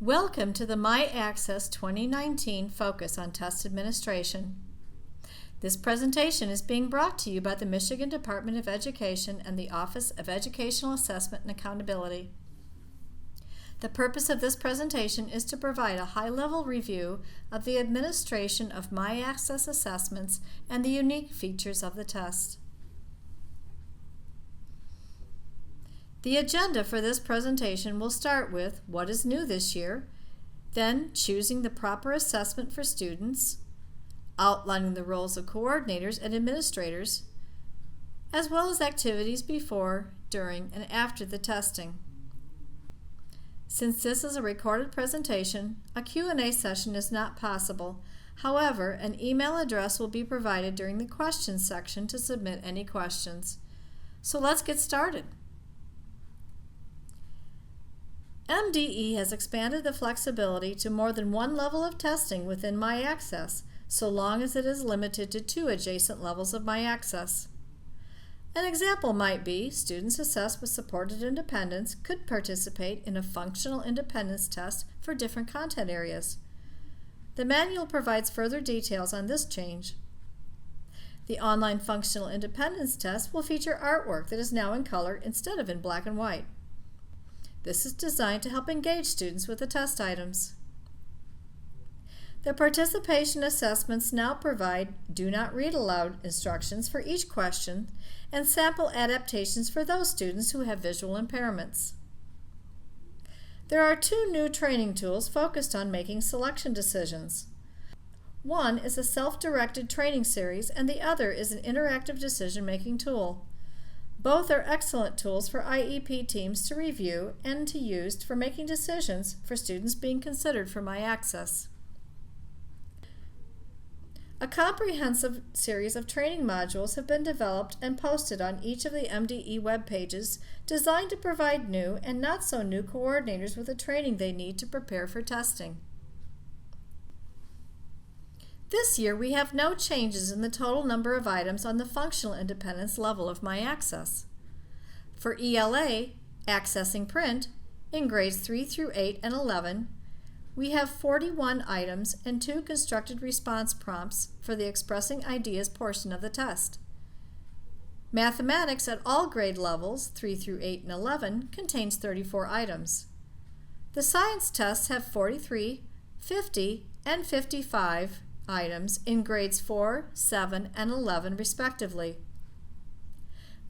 Welcome to the SY2019 Focus on Test Administration. This presentation is being brought to you by the Michigan Department of Education and the Office of Educational Assessment and Accountability. The purpose of this presentation is to provide a high-level review of the administration of MyAccess assessments and the unique features of the test. The agenda for this presentation will start with what is new this year, then choosing the proper assessment for students, outlining the roles of coordinators and administrators, as well as activities before, during, and after the testing. Since this is a recorded presentation, a Q&A session is not possible. However, an email address will be provided during the questions section to submit any questions. So let's get started. MDE has expanded the flexibility to more than one level of testing within MyAccess, so long as it is limited to 2 adjacent levels of MyAccess. An example might be students assessed with supported independence could participate in a functional independence test for different content areas. The manual provides further details on this change. The online functional independence test will feature artwork that is now in color instead of in black and white. This is designed to help engage students with the test items. The participation assessments now provide do not read aloud instructions for each question and sample adaptations for those students who have visual impairments. There are 2 new training tools focused on making selection decisions. One is a self-directed training series and the other is an interactive decision-making tool. Both are excellent tools for IEP teams to review and to use for making decisions for students being considered for MyAccess. A comprehensive series of training modules have been developed and posted on each of the MDE web pages designed to provide new and not so new coordinators with the training they need to prepare for testing. This year, we have no changes in the total number of items on the functional independence level of MyAccess. For ELA, Accessing Print, in grades 3 through 8 and 11, we have 41 items and 2 constructed response prompts for the Expressing Ideas portion of the test. Mathematics at all grade levels, 3 through 8 and 11, contains 34 items. The science tests have 43, 50, and 55 items in grades 4, 7, and 11 respectively.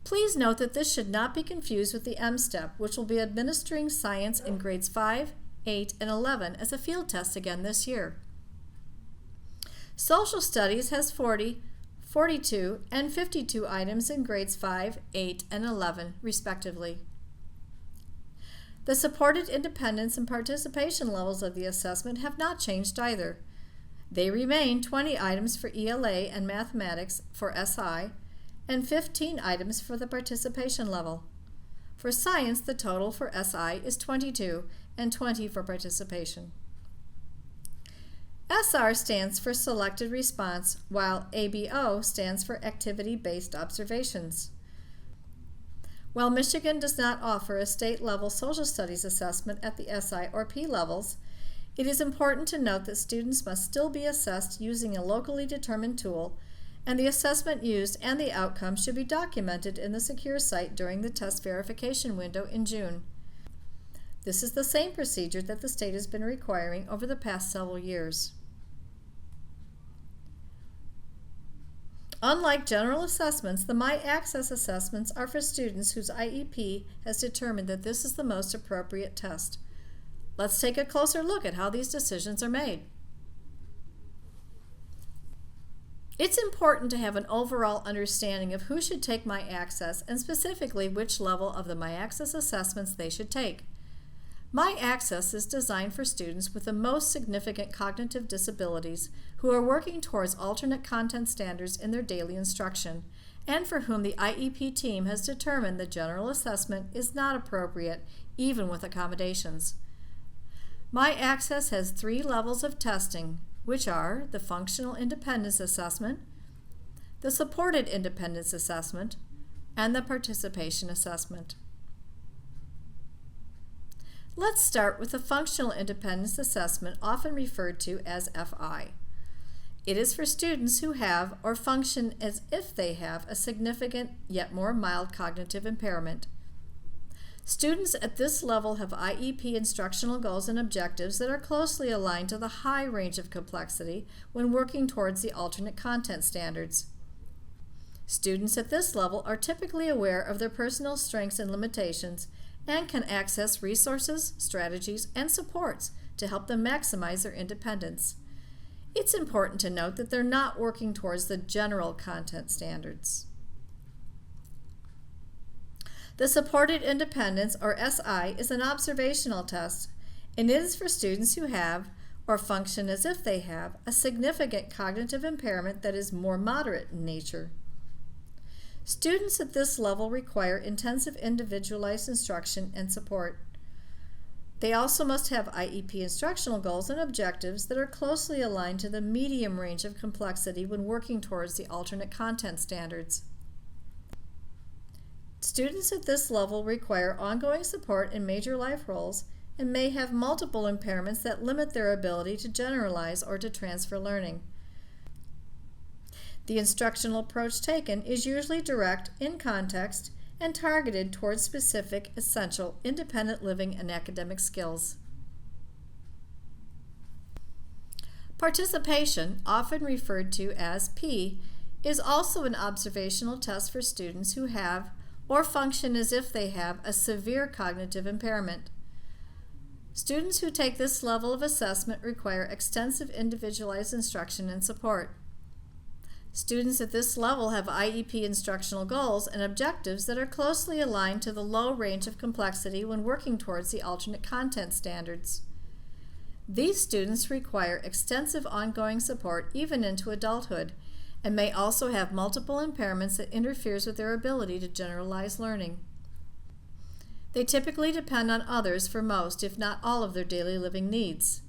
Please note that this should not be confused with the M-STEP, which will be administering science in grades 5, 8, and 11 as a field test again this year. Social Studies has 40, 42, and 52 items in grades 5, 8, and 11 respectively. The supported independence and participation levels of the assessment have not changed either. They remain 20 items for ELA and mathematics for SI and 15 items for the participation level. For science, the total for SI is 22 and 20 for participation. SR stands for Selected Response, while ABO stands for Activity-Based Observations. While Michigan does not offer a state-level social studies assessment at the SI or P levels, it is important to note that students must still be assessed using a locally determined tool, and the assessment used and the outcome should be documented in the secure site during the test verification window in June. This is the same procedure that the state has been requiring over the past several years. Unlike general assessments, the MyAccess assessments are for students whose IEP has determined that this is the most appropriate test. Let's take a closer look at how these decisions are made. It's important to have an overall understanding of who should take MyAccess and specifically which level of the MyAccess assessments they should take. MyAccess is designed for students with the most significant cognitive disabilities who are working towards alternate content standards in their daily instruction and for whom the IEP team has determined the general assessment is not appropriate even with accommodations. MyAccess has 3 levels of testing, which are the Functional Independence Assessment, the Supported Independence Assessment, and the Participation Assessment. Let's start with the Functional Independence Assessment, often referred to as FI. It is for students who have or function as if they have a significant yet more mild cognitive impairment. Students at this level have IEP instructional goals and objectives that are closely aligned to the high range of complexity when working towards the alternate content standards. Students at this level are typically aware of their personal strengths and limitations and can access resources, strategies, and supports to help them maximize their independence. It's important to note that they're not working towards the general content standards. The Supported Independence, or SI, is an observational test, and it is for students who have, or function as if they have, a significant cognitive impairment that is more moderate in nature. Students at this level require intensive individualized instruction and support. They also must have IEP instructional goals and objectives that are closely aligned to the medium range of complexity when working towards the alternate content standards. Students at this level require ongoing support in major life roles and may have multiple impairments that limit their ability to generalize or to transfer learning. The instructional approach taken is usually direct, in context, and targeted towards specific, essential, independent living and academic skills. Participation, often referred to as P, is also an observational test for students who have or function as if they have a severe cognitive impairment. Students who take this level of assessment require extensive individualized instruction and support. Students at this level have IEP instructional goals and objectives that are closely aligned to the low range of complexity when working towards the alternate content standards. These students require extensive ongoing support even into adulthood and may also have multiple impairments that interferes with their ability to generalize learning. They typically depend on others for most, if not all, of their daily living needs.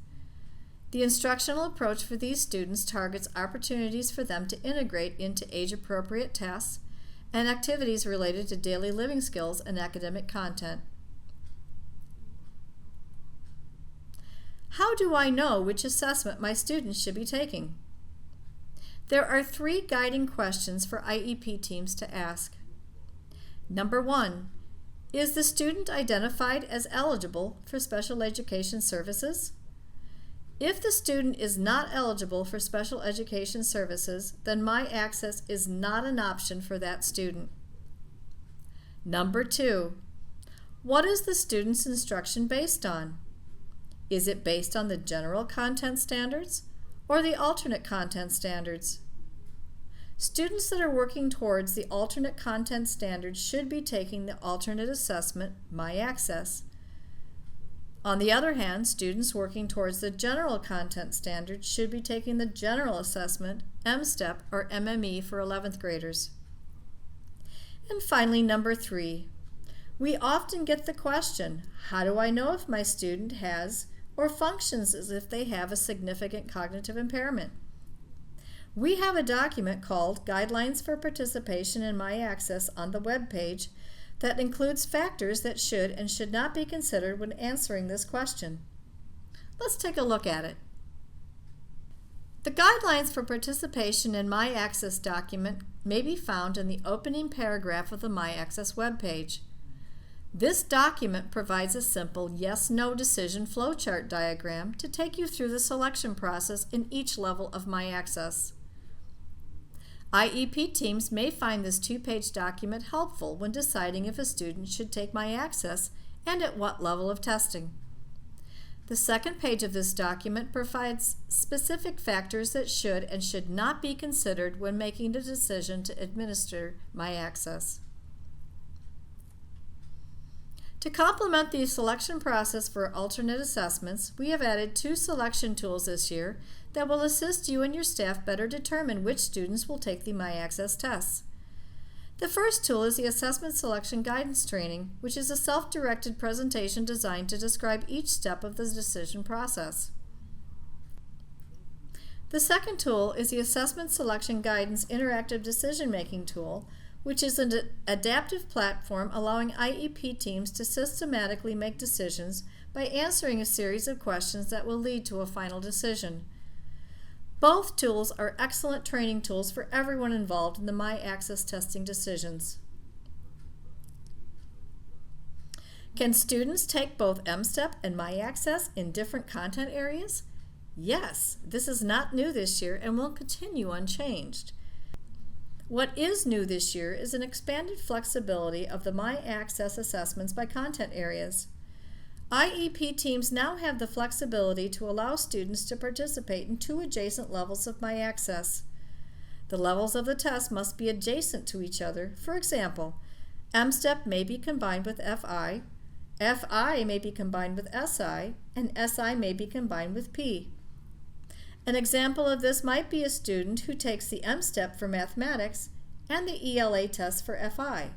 The instructional approach for these students targets opportunities for them to integrate into age-appropriate tasks and activities related to daily living skills and academic content. How do I know which assessment my students should be taking? There are 3 guiding questions for IEP teams to ask. Number 1, is the student identified as eligible for special education services? If the student is not eligible for special education services, then My Access is not an option for that student. Number 2, what is the student's instruction based on? Is it based on the general content standards or the alternate content standards? Students that are working towards the alternate content standards should be taking the alternate assessment, My Access. On the other hand, students working towards the general content standards should be taking the general assessment, M-STEP, or MME for 11th graders. And finally, number 3, we often get the question, how do I know if my student has or functions as if they have a significant cognitive impairment? We have a document called Guidelines for Participation in My Access on the web page that includes factors that should and should not be considered when answering this question. Let's take a look at it. The Guidelines for Participation in My Access document may be found in the opening paragraph of the My Access webpage. This document provides a simple yes-no decision flowchart diagram to take you through the selection process in each level of My Access. IEP teams may find this 2-page document helpful when deciding if a student should take My Access and at what level of testing. The second page of this document provides specific factors that should and should not be considered when making the decision to administer My Access. To complement the selection process for alternate assessments, we have added 2 selection tools this year that will assist you and your staff better determine which students will take the My Access tests. The first tool is the Assessment Selection Guidance Training, which is a self-directed presentation designed to describe each step of the decision process. The second tool is the Assessment Selection Guidance Interactive Decision-Making Tool, which is an adaptive platform allowing IEP teams to systematically make decisions by answering a series of questions that will lead to a final decision. Both tools are excellent training tools for everyone involved in the MyAccess testing decisions. Can students take both MSTEP and MyAccess in different content areas? Yes, this is not new this year and will continue unchanged. What is new this year is an expanded flexibility of the MyAccess assessments by content areas. IEP teams now have the flexibility to allow students to participate in 2 adjacent levels of MyAccess. The levels of the test must be adjacent to each other. For example, MSTEP may be combined with FI, FI may be combined with SI, and SI may be combined with P. An example of this might be a student who takes the MSTEP for mathematics and the ELA test for FI.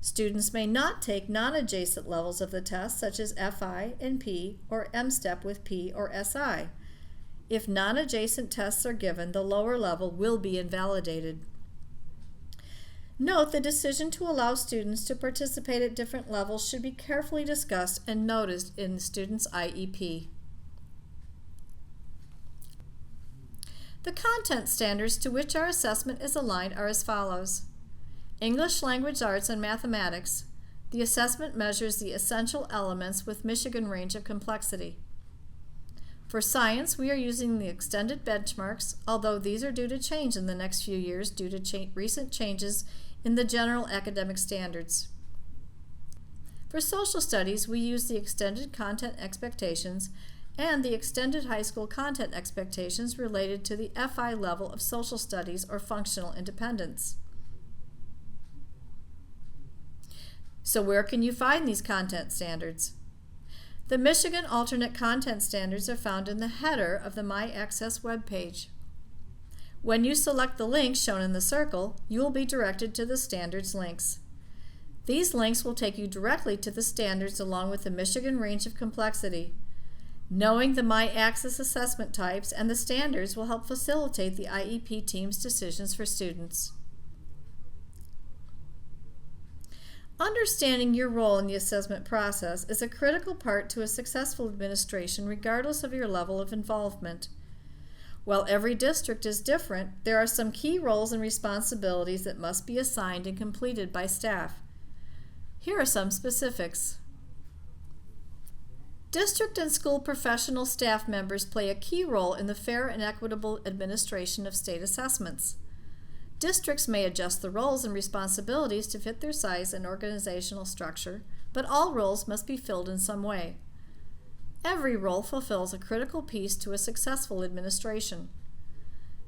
Students may not take non-adjacent levels of the test such as FI and P or MSTEP with P or SI. If non-adjacent tests are given, the lower level will be invalidated. Note the decision to allow students to participate at different levels should be carefully discussed and noticed in the student's IEP. The content standards to which our assessment is aligned are as follows. English Language Arts and Mathematics. The assessment measures the essential elements with Michigan range of complexity. For science, we are using the extended benchmarks, although these are due to change in the next few years due to recent changes in the general academic standards. For social studies, we use the extended content expectations and the extended high school content expectations related to the FI level of social studies or functional independence. So where can you find these content standards? The Michigan Alternate Content Standards are found in the header of the MyAccess webpage. When you select the link shown in the circle, you will be directed to the standards links. These links will take you directly to the standards along with the Michigan range of complexity. Knowing the MyAccess assessment types and the standards will help facilitate the IEP team's decisions for students. Understanding your role in the assessment process is a critical part to a successful administration regardless of your level of involvement. While every district is different, there are some key roles and responsibilities that must be assigned and completed by staff. Here are some specifics. District and school professional staff members play a key role in the fair and equitable administration of state assessments. Districts may adjust the roles and responsibilities to fit their size and organizational structure, but all roles must be filled in some way. Every role fulfills a critical piece to a successful administration.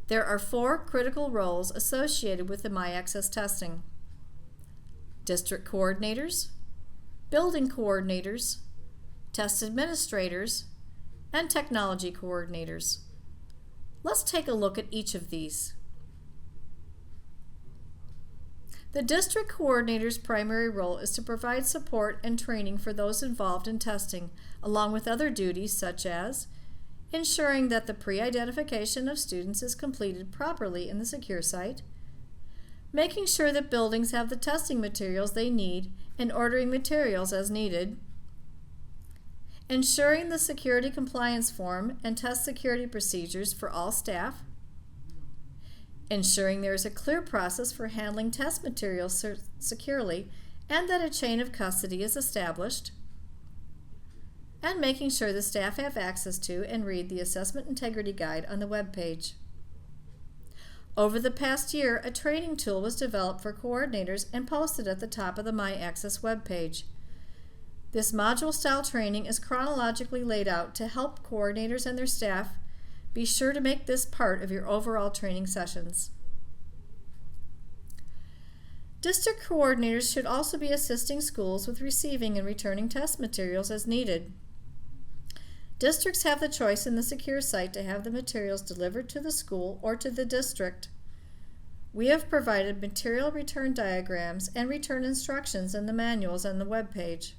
There are 4 critical roles associated with the MyAccess testing: district coordinators, building coordinators, test administrators, and technology coordinators. Let's take a look at each of these. The district coordinator's primary role is to provide support and training for those involved in testing, along with other duties such as ensuring that the pre-identification of students is completed properly in the secure site, making sure that buildings have the testing materials they need and ordering materials as needed, ensuring the security compliance form and test security procedures for all staff, ensuring there is a clear process for handling test materials securely and that a chain of custody is established, and making sure the staff have access to and read the Assessment Integrity Guide on the web page. Over the past year, a training tool was developed for coordinators and posted at the top of the MyAccess web page. This module-style training is chronologically laid out to help coordinators and their staff. Be sure to make this part of your overall training sessions. District coordinators should also be assisting schools with receiving and returning test materials as needed. Districts have the choice in the secure site to have the materials delivered to the school or to the district. We have provided material return diagrams and return instructions in the manuals on the web page.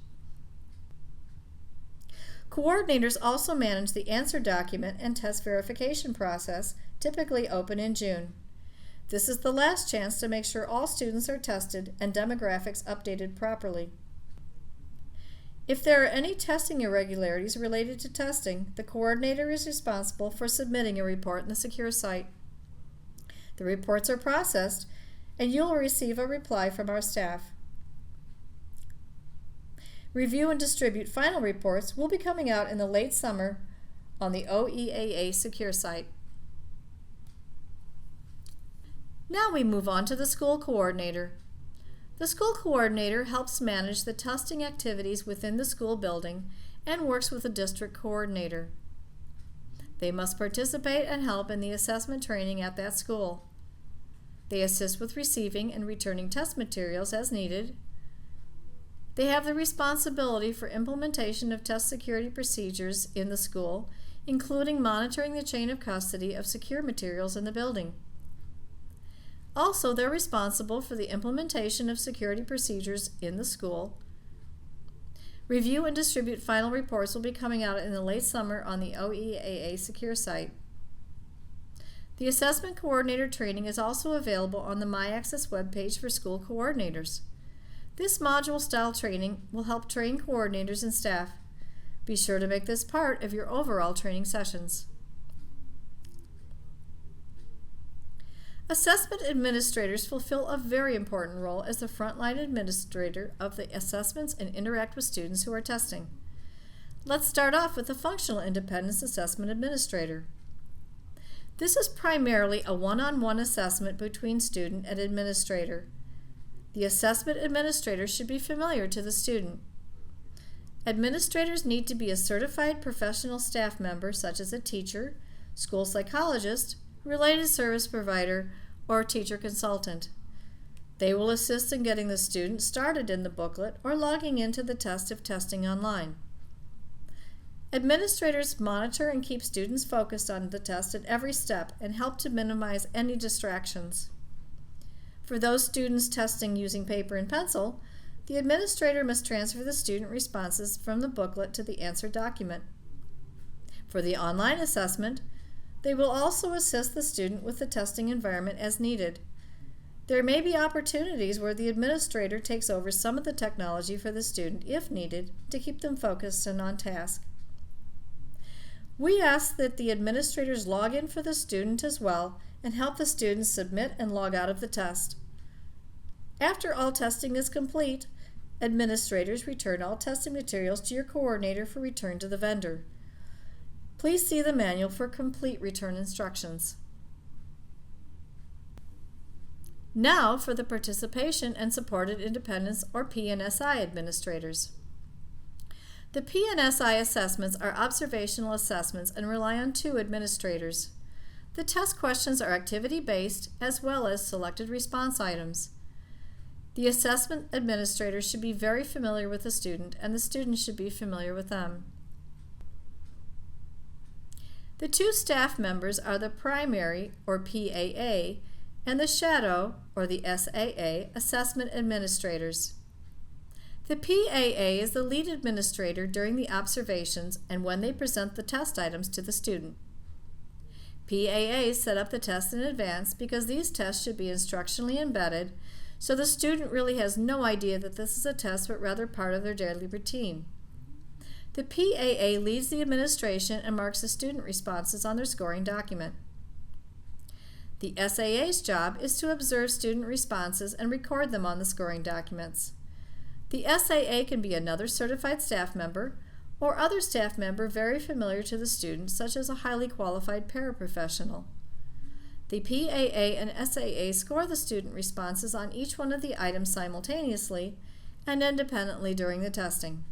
Coordinators also manage the answer document and test verification process, typically open in June. This is the last chance to make sure all students are tested and demographics updated properly. If there are any testing irregularities related to testing, the coordinator is responsible for submitting a report in the secure site. The reports are processed, and you will receive a reply from our staff. Review and distribute final reports will be coming out in the late summer on the OEAA secure site. Now we move on to the school coordinator. The school coordinator helps manage the testing activities within the school building and works with the district coordinator. They must participate and help in the assessment training at that school. They assist with receiving and returning test materials as needed. They have the responsibility for implementation of test security procedures in the school, including monitoring the chain of custody of secure materials in the building. Also, they're responsible for the implementation of security procedures in the school. Review and distribute final reports will be coming out in the late summer on the OEAA secure site. The assessment coordinator training is also available on the MyAccess webpage for school coordinators. This module-style training will help train coordinators and staff. Be sure to make this part of your overall training sessions. Assessment administrators fulfill a very important role as the frontline administrator of the assessments and interact with students who are testing. Let's start off with the Functional Independence Assessment Administrator. This is primarily a one-on-one assessment between student and administrator. The assessment administrator should be familiar to the student. Administrators need to be a certified professional staff member such as a teacher, school psychologist, related service provider, or teacher consultant. They will assist in getting the student started in the booklet or logging into the test if testing online. Administrators monitor and keep students focused on the test at every step and help to minimize any distractions. For those students testing using paper and pencil, the administrator must transfer the student responses from the booklet to the answer document. For the online assessment, they will also assist the student with the testing environment as needed. There may be opportunities where the administrator takes over some of the technology for the student if needed to keep them focused and on task. We ask that the administrators log in for the student as well and help the student submit and log out of the test. After all testing is complete, administrators return all testing materials to your coordinator for return to the vendor. Please see the manual for complete return instructions. Now for the Participation and Supported Independence or P&SI administrators. The P&SI assessments are observational assessments and rely on 2 administrators. The test questions are activity-based as well as selected response items. The assessment administrator should be very familiar with the student and the student should be familiar with them. The 2 staff members are the primary or PAA and the shadow or the SAA assessment administrators. The PAA is the lead administrator during the observations and when they present the test items to the student. PAAs set up the tests in advance because these tests should be instructionally embedded, so the student really has no idea that this is a test but rather part of their daily routine. The PAA leads the administration and marks the student responses on their scoring document. The SAA's job is to observe student responses and record them on the scoring documents. The SAA can be another certified staff member or other staff member very familiar to the student, such as a highly qualified paraprofessional. The PAA and SAA score the student responses on each one of the items simultaneously and independently during the testing.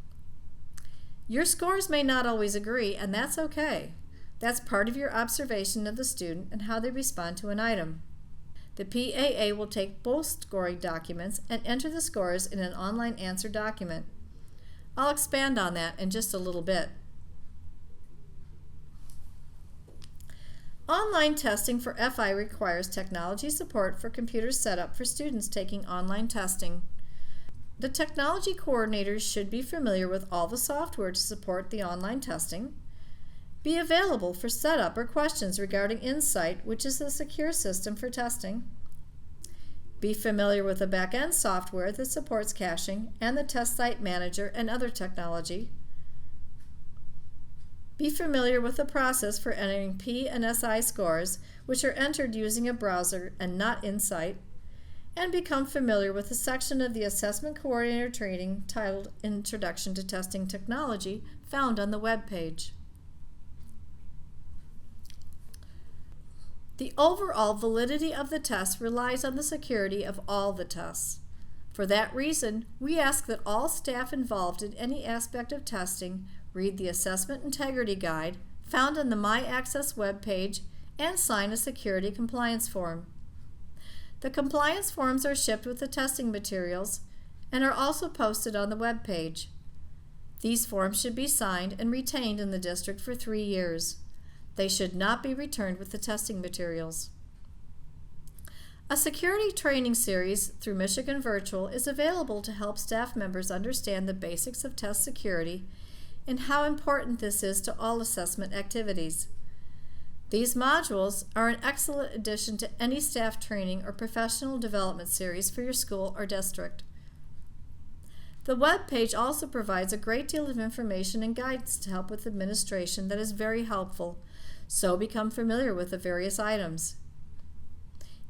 Your scores may not always agree, and that's okay. That's part of your observation of the student and how they respond to an item. The PAA will take both scoring documents and enter the scores in an online answer document. I'll expand on that in just a little bit. Online testing for FI requires technology support for computer setup for students taking online testing. The technology coordinators should be familiar with all the software to support the online testing, be available for setup or questions regarding Insight, which is the secure system for testing, Be familiar with the back-end software that supports caching and the test site manager and other technology. Be familiar with the process for entering P and SI scores, which are entered using a browser and not Insight. And become familiar with the section of the Assessment Coordinator training titled Introduction to Testing Technology found on the web page. The overall validity of the test relies on the security of all the tests. For that reason, we ask that all staff involved in any aspect of testing read the Assessment Integrity Guide found on the My Access web page and sign a security compliance form. The compliance forms are shipped with the testing materials and are also posted on the web page. These forms should be signed and retained in the district for 3 years. They should not be returned with the testing materials. A security training series through Michigan Virtual is available to help staff members understand the basics of test security and how important this is to all assessment activities. These modules are an excellent addition to any staff training or professional development series for your school or district. The web page also provides a great deal of information and guidance to help with administration that is very helpful, so become familiar with the various items.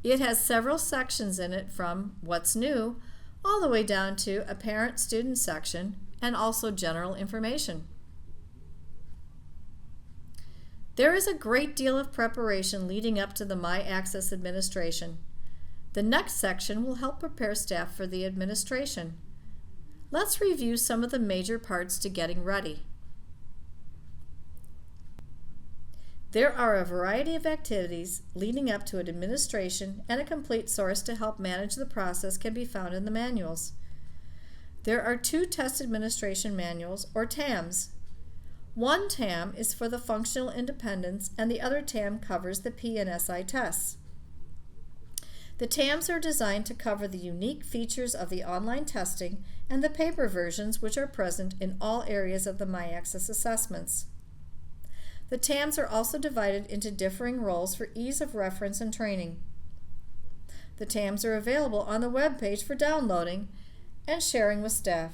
It has several sections in it, from What's New all the way down to a parent-student section and also general information. There is a great deal of preparation leading up to the My Access administration. The next section will help prepare staff for the administration. Let's review some of the major parts to getting ready. There are a variety of activities leading up to an administration, and a complete source to help manage the process can be found in the manuals. There are 2 test administration manuals, or TAMs. One TAM is for the functional independence, and the other TAM covers the P and SI tests. The TAMs are designed to cover the unique features of the online testing and the paper versions, which are present in all areas of the My Access assessments. The TAMs are also divided into differing roles for ease of reference and training. The TAMs are available on the web page for downloading and sharing with staff.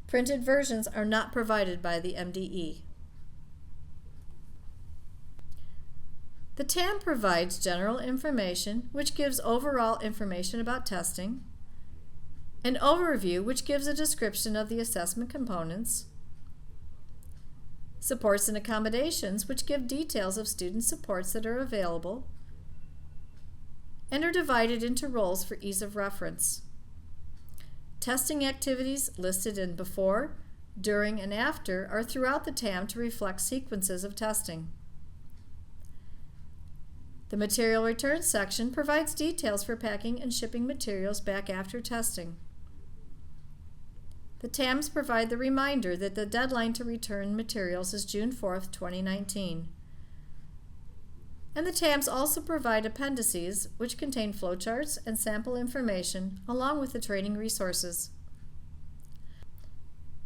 Printed versions are not provided by the MDE. The TAM provides general information, which gives overall information about testing, an overview, which gives a description of the assessment components, supports and accommodations, which give details of student supports that are available, and are divided into roles for ease of reference. Testing activities listed in before, during, and after are throughout the TAM to reflect sequences of testing. The Material Return section provides details for packing and shipping materials back after testing. The TAMs provide the reminder that the deadline to return materials is June 4th, 2019. And the TAMs also provide appendices, which contain flowcharts and sample information, along with the training resources.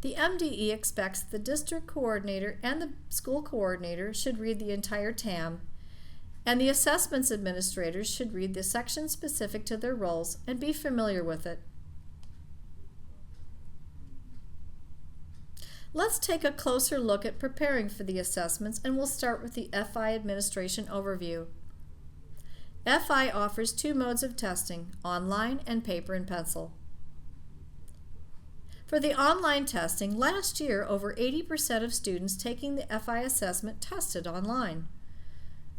The MDE expects the district coordinator and the school coordinator should read the entire TAM, and the assessments administrators should read the section specific to their roles and be familiar with it. Let's take a closer look at preparing for the assessments, and we'll start with the FI administration overview. FI offers 2 modes of testing, online and paper and pencil. For the online testing, last year over 80% of students taking the FI assessment tested online.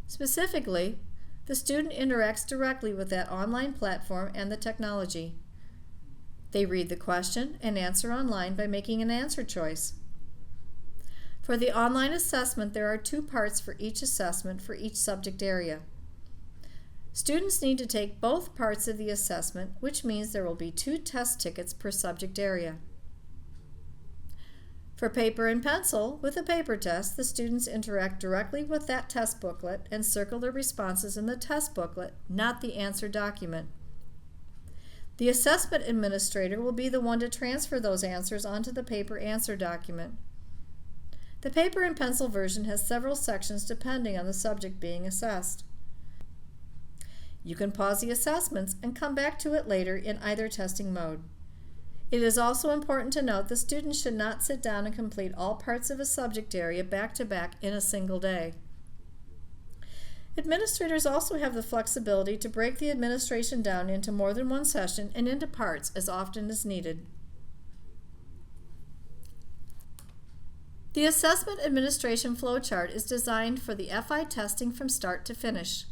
Specifically, the student interacts directly with that online platform and the technology. They read the question and answer online by making an answer choice. For the online assessment, there are 2 parts for each assessment for each subject area. Students need to take both parts of the assessment, which means there will be 2 test tickets per subject area. For paper and pencil, with a paper test, the students interact directly with that test booklet and circle their responses in the test booklet, not the answer document. The assessment administrator will be the one to transfer those answers onto the paper answer document. The paper and pencil version has several sections depending on the subject being assessed. You can pause the assessments and come back to it later in either testing mode. It is also important to note the student should not sit down and complete all parts of a subject area back-to-back in a single day. Administrators also have the flexibility to break the administration down into more than one session and into parts as often as needed. The Assessment Administration Flowchart is designed for the FI testing from start to finish.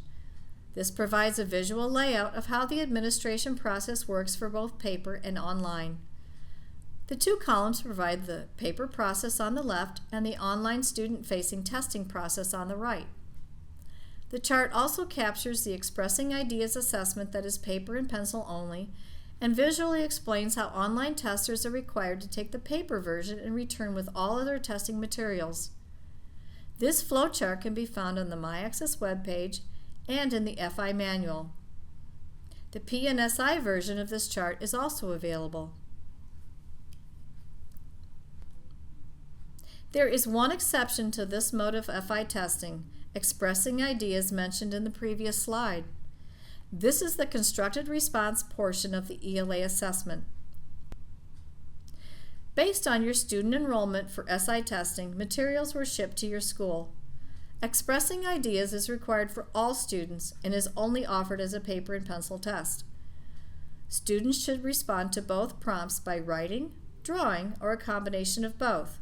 This provides a visual layout of how the administration process works for both paper and online. The two columns provide the paper process on the left and the online student-facing testing process on the right. The chart also captures the Expressing Ideas assessment that is paper and pencil only, and visually explains how online testers are required to take the paper version and return with all other testing materials. This flowchart can be found on the MyAccess webpage and in the FI manual. The P&SI version of this chart is also available. There is one exception to this mode of FI testing, expressing ideas mentioned in the previous slide. This is the constructed response portion of the ELA assessment. Based on your student enrollment for SI testing, materials were shipped to your school. Expressing ideas is required for all students and is only offered as a paper and pencil test. Students should respond to both prompts by writing, drawing, or a combination of both.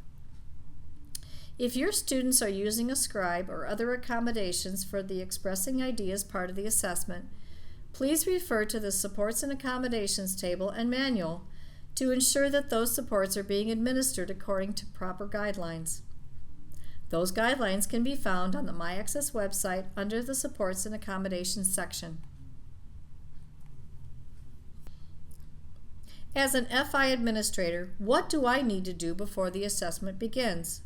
If your students are using a scribe or other accommodations for the Expressing Ideas part of the assessment, please refer to the Supports and Accommodations table and manual to ensure that those supports are being administered according to proper guidelines. Those guidelines can be found on the MyAccess website under the Supports and Accommodations section. As an FI administrator, what do I need to do before the assessment begins?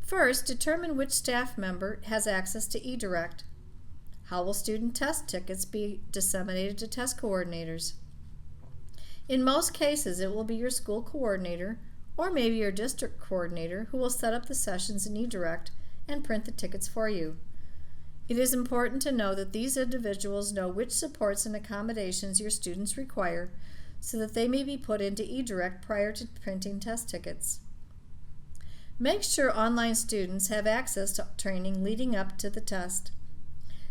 First, determine which staff member has access to eDirect. How will student test tickets be disseminated to test coordinators? In most cases, it will be your school coordinator or maybe your district coordinator who will set up the sessions in eDirect and print the tickets for you. It is important to know that these individuals know which supports and accommodations your students require so that they may be put into eDirect prior to printing test tickets. Make sure online students have access to training leading up to the test.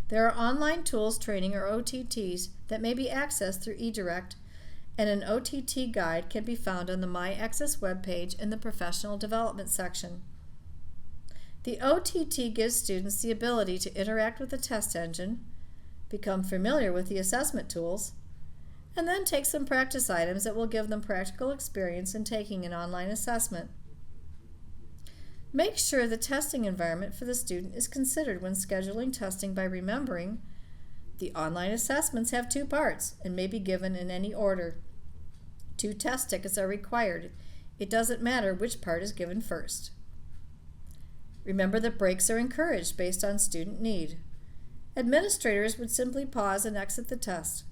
There are online tools training or OTTs that may be accessed through eDirect, and an OTT guide can be found on the MyAccess webpage in the Professional Development section. The OTT gives students the ability to interact with the test engine, become familiar with the assessment tools, and then take some practice items that will give them practical experience in taking an online assessment. Make sure the testing environment for the student is considered when scheduling testing by remembering the online assessments have two parts and may be given in any order. 2 test tickets are required. It doesn't matter which part is given first. Remember that breaks are encouraged based on student need. Administrators would simply pause and exit the test,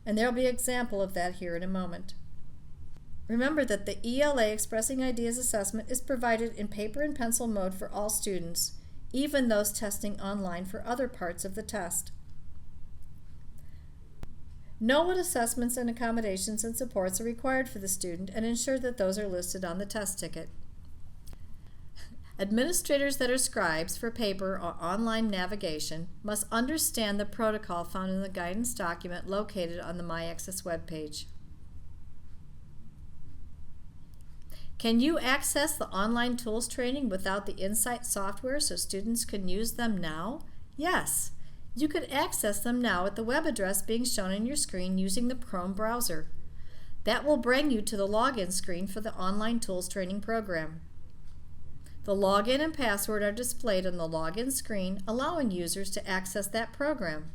and there will be an example of that here in a moment. Remember that the ELA Expressing Ideas assessment is provided in paper and pencil mode for all students, even those testing online for other parts of the test. Know what assessments and accommodations and supports are required for the student and ensure that those are listed on the test ticket. Administrators that are scribes for paper or online navigation must understand the protocol found in the guidance document located on the MyAccess webpage. Can you access the online tools training without the Insight software so students can use them now? Yes, you could access them now at the web address being shown on your screen using the Chrome browser. That will bring you to the login screen for the online tools training program. The login and password are displayed on the login screen, allowing users to access that program.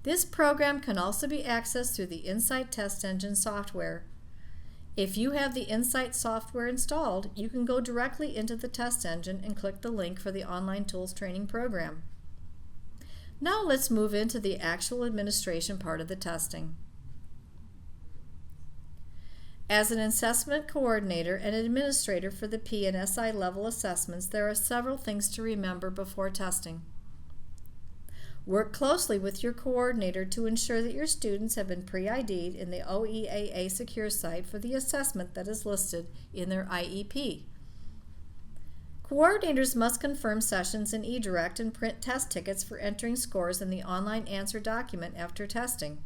This program can also be accessed through the Insight Test Engine software. If you have the Insight software installed, you can go directly into the test engine and click the link for the online tools training program. Now let's move into the actual administration part of the testing. As an assessment coordinator and administrator for the P and SI level assessments, there are several things to remember before testing. Work closely with your coordinator to ensure that your students have been pre-ID'd in the OEAA Secure site for the assessment that is listed in their IEP. Coordinators must confirm sessions in eDirect and print test tickets for entering scores in the online answer document after testing.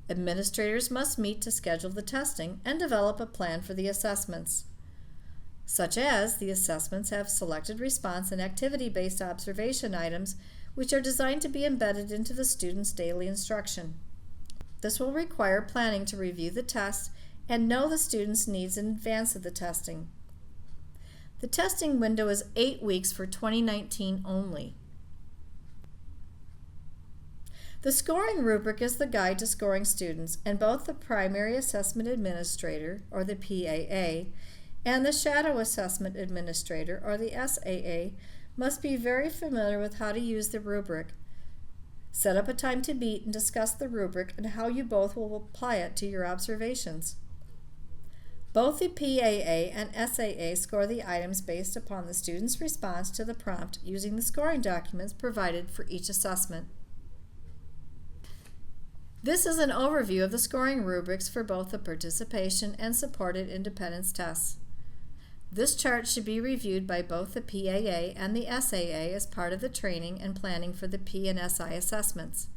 Administrators must meet to schedule the testing and develop a plan for the assessments, such as the assessments have selected response and activity-based observation items which are designed to be embedded into the student's daily instruction. This will require planning to review the test and know the student's needs in advance of the testing. The testing window is 8 weeks for 2019 only. The Scoring Rubric is the guide to scoring students, and both the Primary Assessment Administrator, or the PAA, and the Shadow Assessment Administrator, or the SAA, must be very familiar with how to use the rubric. Set up a time to meet and discuss the rubric and how you both will apply it to your observations. Both the PAA and SAA score the items based upon the student's response to the prompt using the scoring documents provided for each assessment. This is an overview of the scoring rubrics for both the participation and supported independence tests. This chart should be reviewed by both the PAA and the SAA as part of the training and planning for the P and SI assessments.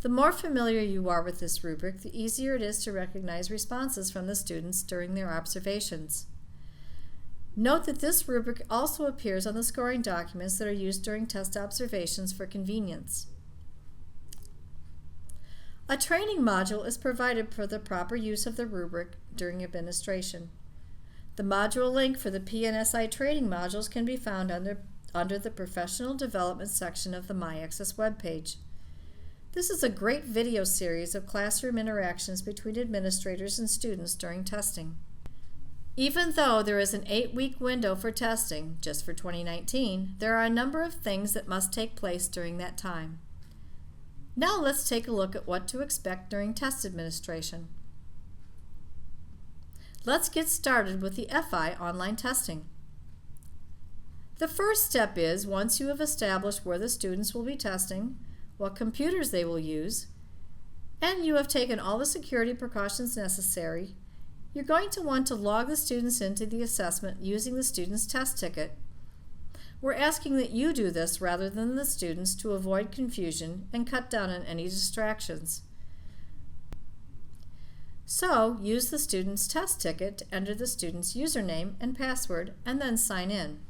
The more familiar you are with this rubric, the easier it is to recognize responses from the students during their observations. Note that this rubric also appears on the scoring documents that are used during test observations for convenience. A training module is provided for the proper use of the rubric during administration. The module link for the PNSI training modules can be found under the Professional Development section of the MyAccess webpage. This is a great video series of classroom interactions between administrators and students during testing. Even though there is an 8-week window for testing, just for 2019, there are a number of things that must take place during that time. Now let's take a look at what to expect during test administration. Let's get started with the FI online testing. The first step is, once you have established where the students will be testing, what computers they will use, and you have taken all the security precautions necessary, you're going to want to log the students into the assessment using the student's test ticket. We're asking that you do this rather than the students to avoid confusion and cut down on any distractions. So, use the student's test ticket to enter the student's username and password and then sign in.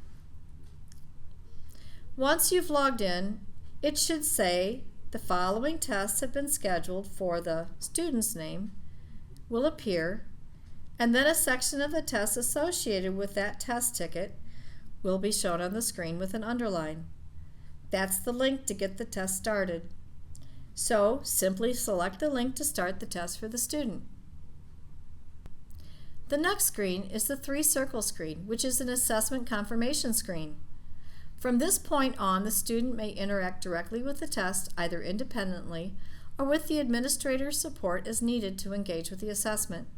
Once you've logged in, it should say the following tests have been scheduled for the student's name will appear, and then a section of the tests associated with that test ticket will be shown on the screen with an underline. That's the link to get the test started. So, simply select the link to start the test for the student. The next screen is the 3-circle screen, which is an assessment confirmation screen. From this point on, the student may interact directly with the test, either independently or with the administrator's support as needed to engage with the assessment.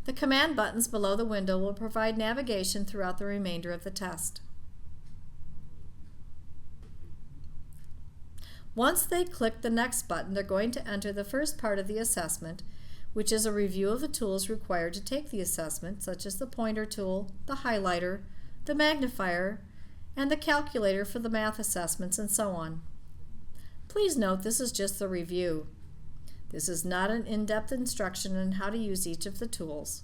The command buttons below the window will provide navigation throughout the remainder of the test. Once they click the next button, they're going to enter the first part of the assessment, which is a review of the tools required to take the assessment, such as the pointer tool, the highlighter, the magnifier, and the calculator for the math assessments, and so on. Please note this is just the review. This is not an in-depth instruction on how to use each of the tools.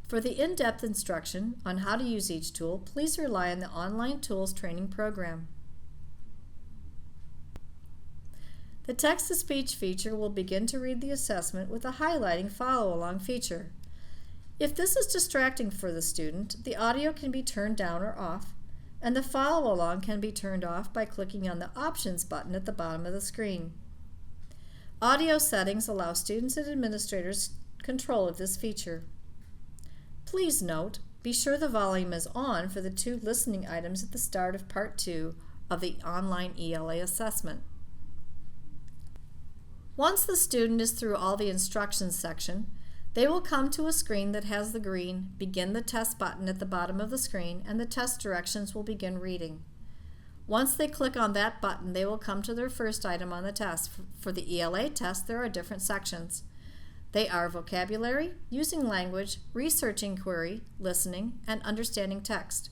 For the in-depth instruction on how to use each tool, please rely on the Online Tools Training Program. The text-to-speech feature will begin to read the assessment with a highlighting follow-along feature. If this is distracting for the student, the audio can be turned down or off, and the follow-along can be turned off by clicking on the Options button at the bottom of the screen. Audio settings allow students and administrators control of this feature. Please note, be sure the volume is on for the 2 listening items at the start of Part 2 of the online ELA assessment. Once the student is through all the instructions section, they will come to a screen that has the green Begin the Test button at the bottom of the screen, and the test directions will begin reading. Once they click on that button, they will come to their first item on the test. For the ELA test, there are different sections. They are vocabulary, using language, research inquiry, listening, and understanding text.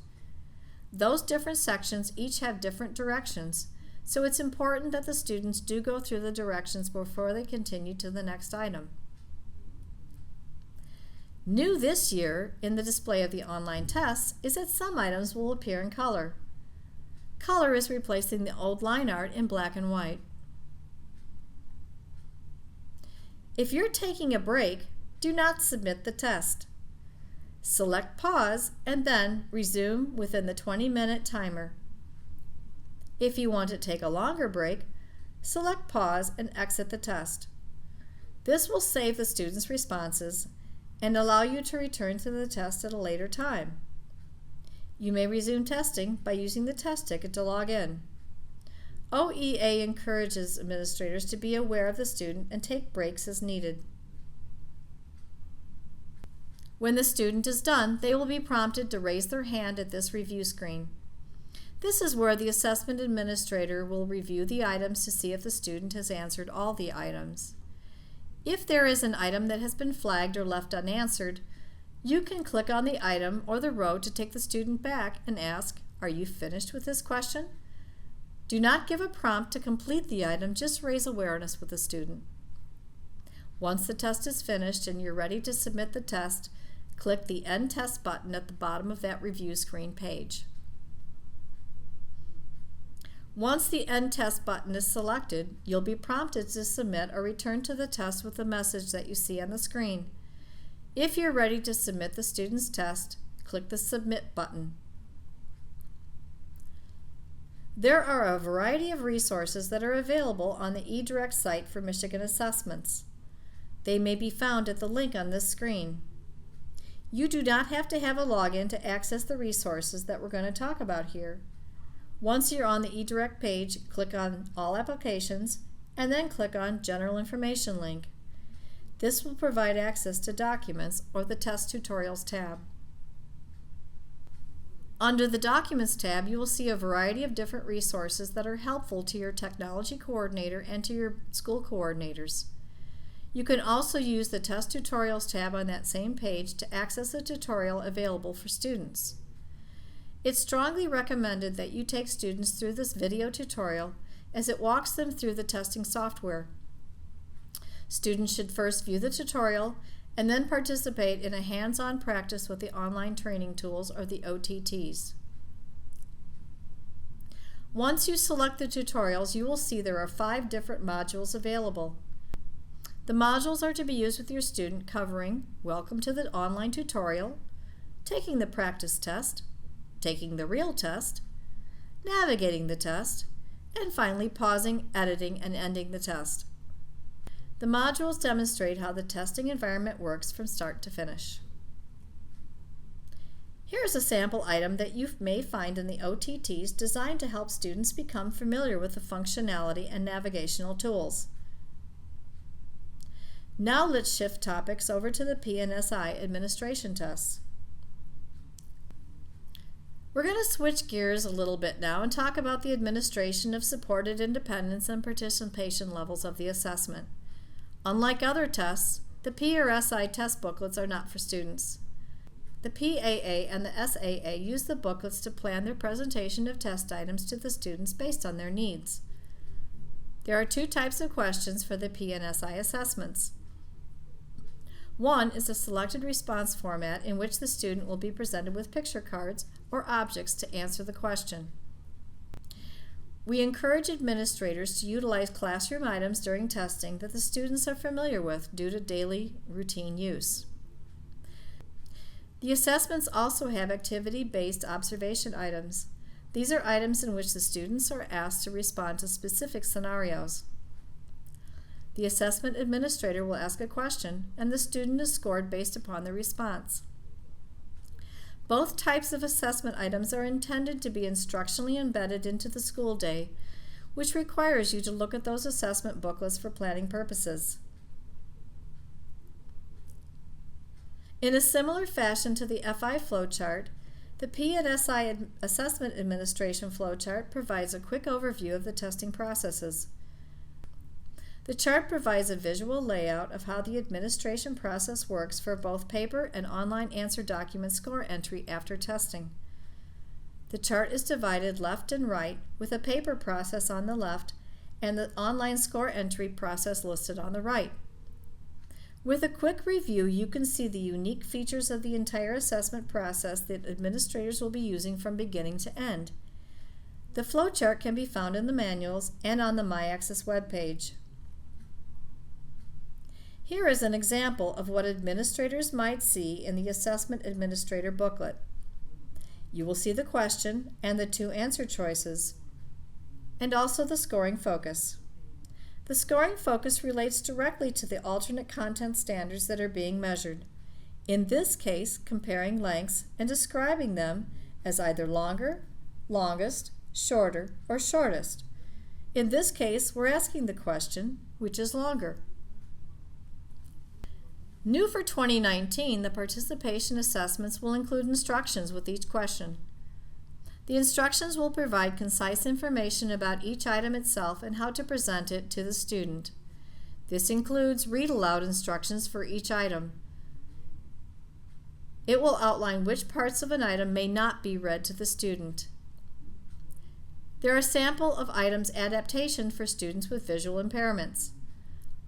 Those different sections each have different directions, so it's important that the students do go through the directions before they continue to the next item. New this year in the display of the online tests is that some items will appear in color. Color is replacing the old line art in black and white. If you're taking a break, do not submit the test. Select pause and then resume within the 20-minute timer. If you want to take a longer break, select pause and exit the test. This will save the students' responses and allow you to return to the test at a later time. You may resume testing by using the test ticket to log in. OEA encourages administrators to be aware of the student and take breaks as needed. When the student is done, they will be prompted to raise their hand at this review screen. This is where the assessment administrator will review the items to see if the student has answered all the items. If there is an item that has been flagged or left unanswered, you can click on the item or the row to take the student back and ask, "Are you finished with this question?" Do not give a prompt to complete the item, just raise awareness with the student. Once the test is finished and you're ready to submit the test, click the End Test button at the bottom of that review screen page. Once the End Test button is selected, you'll be prompted to submit or return to the test with the message that you see on the screen. If you're ready to submit the student's test, click the Submit button. There are a variety of resources that are available on the eDirect site for Michigan assessments. They may be found at the link on this screen. You do not have to have a login to access the resources that we're going to talk about here. Once you're on the eDirect page, click on All Applications and then click on General Information link. This will provide access to documents or the Test Tutorials tab. Under the Documents tab, you will see a variety of different resources that are helpful to your technology coordinator and to your school coordinators. You can also use the Test Tutorials tab on that same page to access a tutorial available for students. It's strongly recommended that you take students through this video tutorial as it walks them through the testing software. Students should first view the tutorial and then participate in a hands-on practice with the online training tools, or the OTTs. Once you select the tutorials, you will see there are 5 different modules available. The modules are to be used with your student, covering Welcome to the Online Tutorial, Taking the Practice Test, Taking the Real Test, Navigating the Test, and finally pausing, editing, and ending the test. The modules demonstrate how the testing environment works from start to finish. Here's a sample item that you may find in the OTTs designed to help students become familiar with the functionality and navigational tools. Now let's shift topics over to the PNSI administration tests. We're going to switch gears a little bit now and talk about the administration of supported independence and participation levels of the assessment. Unlike other tests, the P or SI test booklets are not for students. The PAA and the SAA use the booklets to plan their presentation of test items to the students based on their needs. There are 2 types of questions for the P and SI assessments. One is a selected response format in which the student will be presented with picture cards or objects to answer the question. We encourage administrators to utilize classroom items during testing that the students are familiar with due to daily routine use. The assessments also have activity-based observation items. These are items in which the students are asked to respond to specific scenarios. The assessment administrator will ask a question, and the student is scored based upon the response. Both types of assessment items are intended to be instructionally embedded into the school day, which requires you to look at those assessment booklets for planning purposes. In a similar fashion to the FI flowchart, The P and SI Assessment Administration Flowchart provides a quick overview of the testing processes. The chart provides a visual layout of how the administration process works for both paper and online answer document score entry after testing. The chart is divided left and right, with a paper process on the left and the online score entry process listed on the right. With a quick review, you can see the unique features of the entire assessment process that administrators will be using from beginning to end. The flowchart can be found in the manuals and on the MyAccess webpage. Here is an example of what administrators might see in the Assessment Administrator booklet. You will see the question and the two answer choices, and also the scoring focus. The scoring focus relates directly to the alternate content standards that are being measured, in this case comparing lengths and describing them as either longer, longest, shorter, or shortest. In this case, we're asking the question, which is longer? New for 2019, the participation assessments will include instructions with each question. The instructions will provide concise information about each item itself and how to present it to the student. This includes read-aloud instructions for each item. It will outline which parts of an item may not be read to the student. There are samples of items adaptation for students with visual impairments.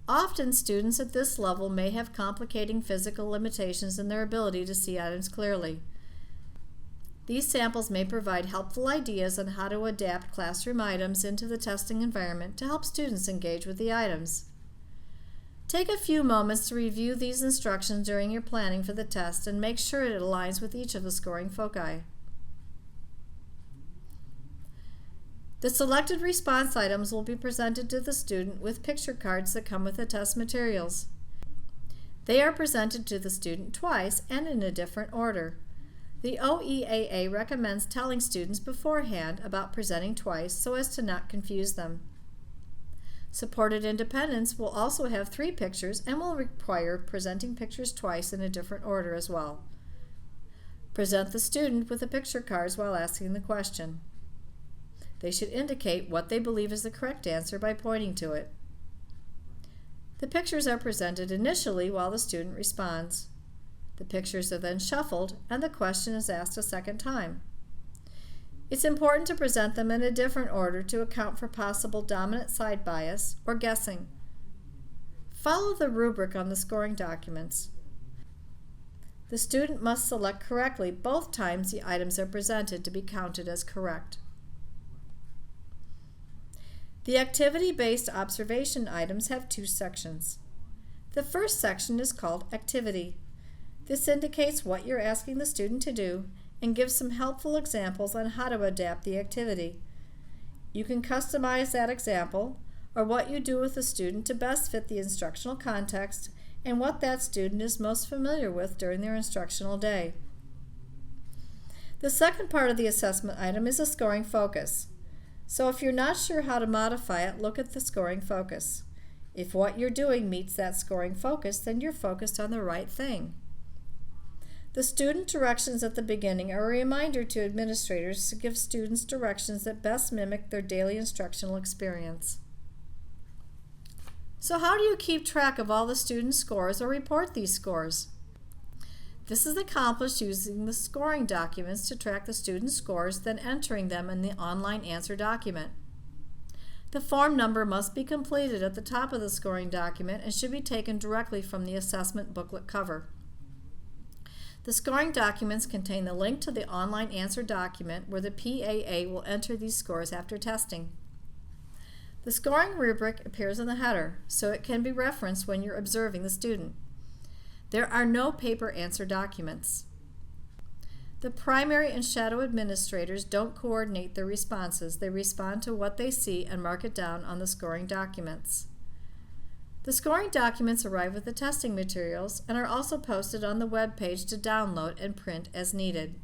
Often, students at this level may have complicating physical limitations in their ability to see items clearly. These samples may provide helpful ideas on how to adapt classroom items into the testing environment to help students engage with the items. Take a few moments to review these instructions during your planning for the test and make sure it aligns with each of the scoring foci. The selected response items will be presented to the student with picture cards that come with the test materials. They are presented to the student twice and in a different order. The OEAA recommends telling students beforehand about presenting twice so as to not confuse them. Supported independence will also have 3 pictures and will require presenting pictures twice in a different order as well. Present the student with the picture cards while asking the question. They should indicate what they believe is the correct answer by pointing to it. The pictures are presented initially while the student responds. The pictures are then shuffled and the question is asked a second time. It's important to present them in a different order to account for possible dominant side bias or guessing. Follow the rubric on the scoring documents. The student must select correctly both times the items are presented to be counted as correct. The activity-based observation items have 2 sections. The first section is called Activity. This indicates what you're asking the student to do and gives some helpful examples on how to adapt the activity. You can customize that example or what you do with the student to best fit the instructional context and what that student is most familiar with during their instructional day. The second part of the assessment item is a scoring focus. So if you're not sure how to modify it, look at the scoring focus. If what you're doing meets that scoring focus, then you're focused on the right thing. The student directions at the beginning are a reminder to administrators to give students directions that best mimic their daily instructional experience. So how do you keep track of all the student scores or report these scores? This is accomplished using the scoring documents to track the student scores, then entering them in the online answer document. The form number must be completed at the top of the scoring document and should be taken directly from the assessment booklet cover. The scoring documents contain the link to the online answer document where the PAA will enter these scores after testing. The scoring rubric appears in the header, so it can be referenced when you're observing the student. There are no paper answer documents. The primary and shadow administrators don't coordinate their responses. They respond to what they see and mark it down on the scoring documents. The scoring documents arrive with the testing materials and are also posted on the web page to download and print as needed.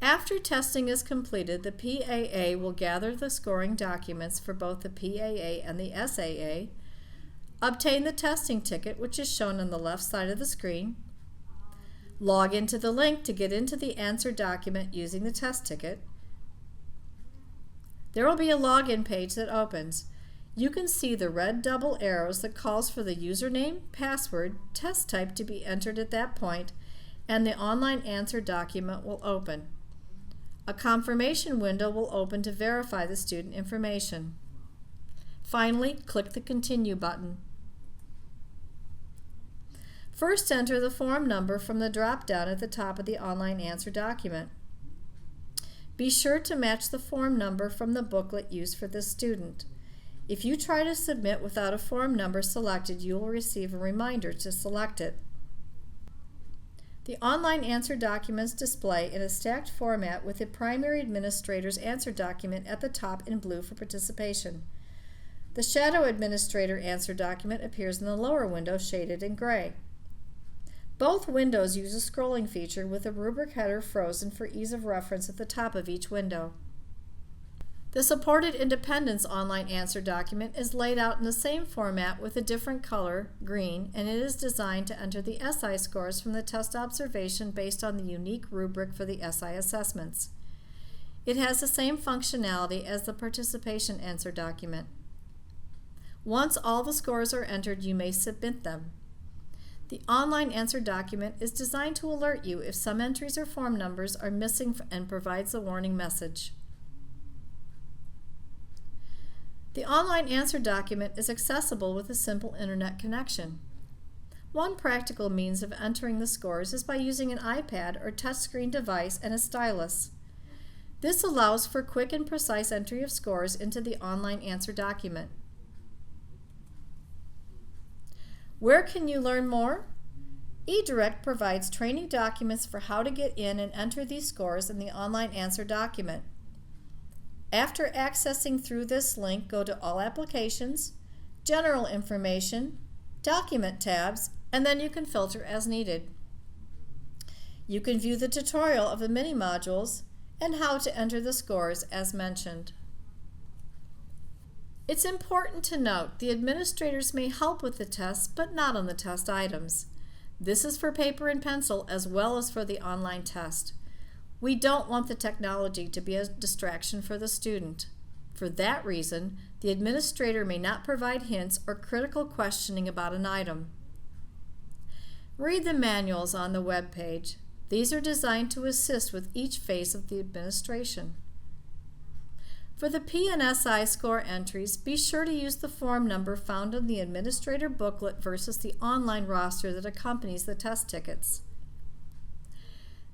After testing is completed, the PAA will gather the scoring documents for both the PAA and the SAA, Obtain the testing ticket, which is shown on the left side of the screen. Log into the link to get into the answer document using the test ticket. There will be a login page that opens. You can see the red double arrows that calls for the username, password, test type to be entered at that point, and the online answer document will open. A confirmation window will open to verify the student information. Finally, click the Continue button. First, enter the form number from the drop-down at the top of the online answer document. Be sure to match the form number from the booklet used for this student. If you try to submit without a form number selected, you will receive a reminder to select it. The online answer documents display in a stacked format with the primary administrator's answer document at the top in blue for participation. The shadow administrator answer document appears in the lower window shaded in gray. Both windows use a scrolling feature with a rubric header frozen for ease of reference at the top of each window. The Supported Independence online answer document is laid out in the same format with a different color, green, and it is designed to enter the SI scores from the test observation based on the unique rubric for the SI assessments. It has the same functionality as the participation answer document. Once all the scores are entered, you may submit them. The online answer document is designed to alert you if some entries or form numbers are missing and provides a warning message. The online answer document is accessible with a simple internet connection. One practical means of entering the scores is by using an iPad or touchscreen device and a stylus. This allows for quick and precise entry of scores into the online answer document. Where can you learn more? eDirect provides training documents for how to get in and enter these scores in the online answer document. After accessing through this link, go to All Applications, General Information, Document tabs, and then you can filter as needed. You can view the tutorial of the mini modules and how to enter the scores as mentioned. It's important to note the administrators may help with the tests, but not on the test items. This is for paper and pencil as well as for the online test. We don't want the technology to be a distraction for the student. For that reason, the administrator may not provide hints or critical questioning about an item. Read the manuals on the web page. These are designed to assist with each phase of the administration. For the P and SI score entries, be sure to use the form number found in the administrator booklet versus the online roster that accompanies the test tickets.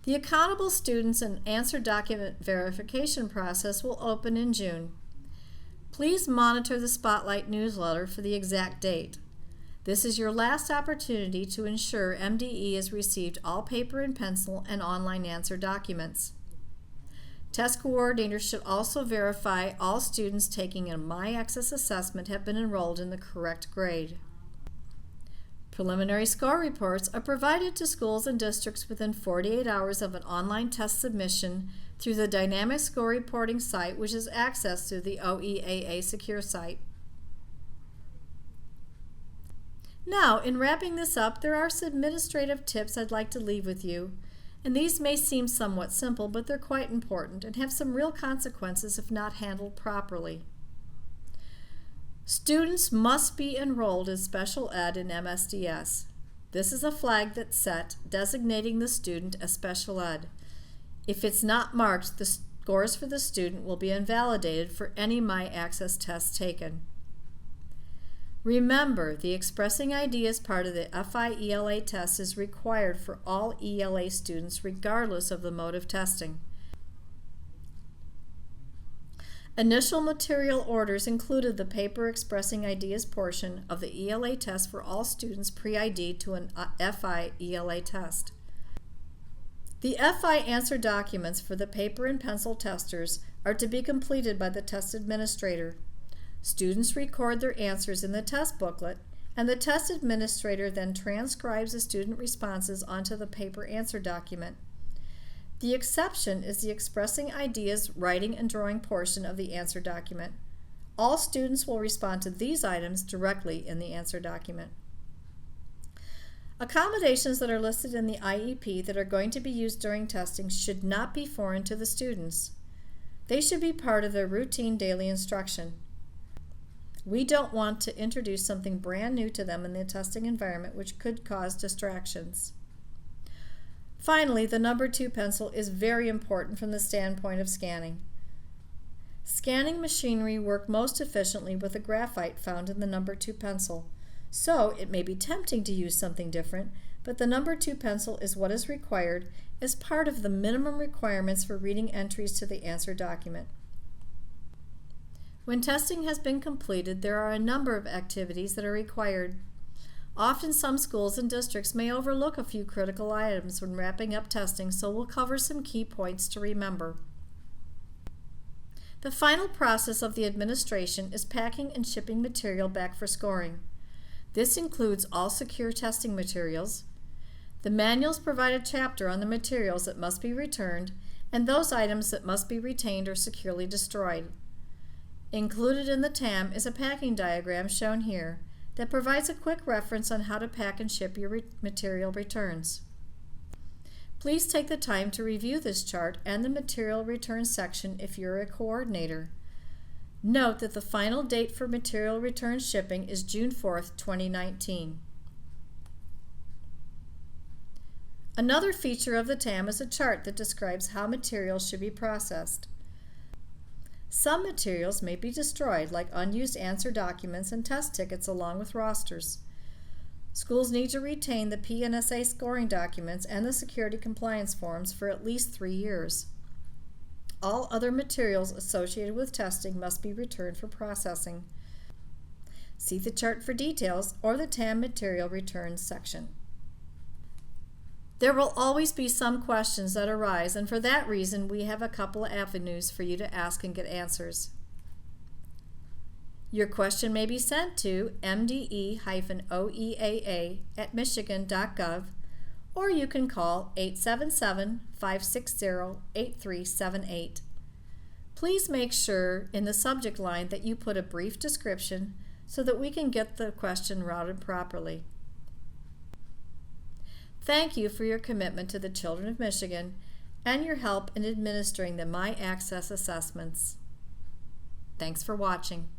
The Accountable Students and Answer Document Verification process will open in June. Please monitor the Spotlight newsletter for the exact date. This is your last opportunity to ensure MDE has received all paper and pencil and online answer documents. Test coordinators should also verify all students taking a MyAccess assessment have been enrolled in the correct grade. Preliminary score reports are provided to schools and districts within 48 hours of an online test submission through the dynamic score reporting site, which is accessed through the OEAA secure site. Now, in wrapping this up, there are some administrative tips I'd like to leave with you. And these may seem somewhat simple, but they're quite important and have some real consequences if not handled properly. Students must be enrolled in special ed in MSDS. This is a flag that's set designating the student as special ed. If it's not marked, the scores for the student will be invalidated for any MyAccess test taken. Remember, the Expressing Ideas part of the FI-ELA test is required for all ELA students regardless of the mode of testing. Initial material orders included the paper Expressing Ideas portion of the ELA test for all students pre-ID'd to an FI-ELA test. The FI answer documents for the paper and pencil testers are to be completed by the test administrator. Students record their answers in the test booklet, and the test administrator then transcribes the student responses onto the paper answer document. The exception is the Expressing Ideas writing and drawing portion of the answer document. All students will respond to these items directly in the answer document. Accommodations that are listed in the IEP that are going to be used during testing should not be foreign to the students. They should be part of their routine daily instruction. We don't want to introduce something brand new to them in the testing environment which could cause distractions. Finally, the number 2 pencil is very important from the standpoint of scanning. Scanning machinery work most efficiently with the graphite found in the number 2 pencil. So it may be tempting to use something different, but the number 2 pencil is what is required as part of the minimum requirements for reading entries to the answer document. When testing has been completed, there are a number of activities that are required. Often some schools and districts may overlook a few critical items when wrapping up testing, so we'll cover some key points to remember. The final process of the administration is packing and shipping material back for scoring. This includes all secure testing materials. The manuals provide a chapter on the materials that must be returned and those items that must be retained or securely destroyed. Included in the TAM is a packing diagram shown here that provides a quick reference on how to pack and ship your material returns. Please take the time to review this chart and the material return section if you're a coordinator. Note that the final date for material return shipping is June 4th, 2019. Another feature of the TAM is a chart that describes how materials should be processed. Some materials may be destroyed, like unused answer documents and test tickets along with rosters. Schools need to retain the PNSA scoring documents and the security compliance forms for at least 3 years. All other materials associated with testing must be returned for processing. See the chart for details or the TAM material returns section. There will always be some questions that arise, and for that reason we have a couple of avenues for you to ask and get answers. Your question may be sent to mde-oeaa@michigan.gov, or you can call 877-560-8378. Please make sure in the subject line that you put a brief description so that we can get the question routed properly. Thank you for your commitment to the children of Michigan and your help in administering the My Access assessments. Thanks for watching.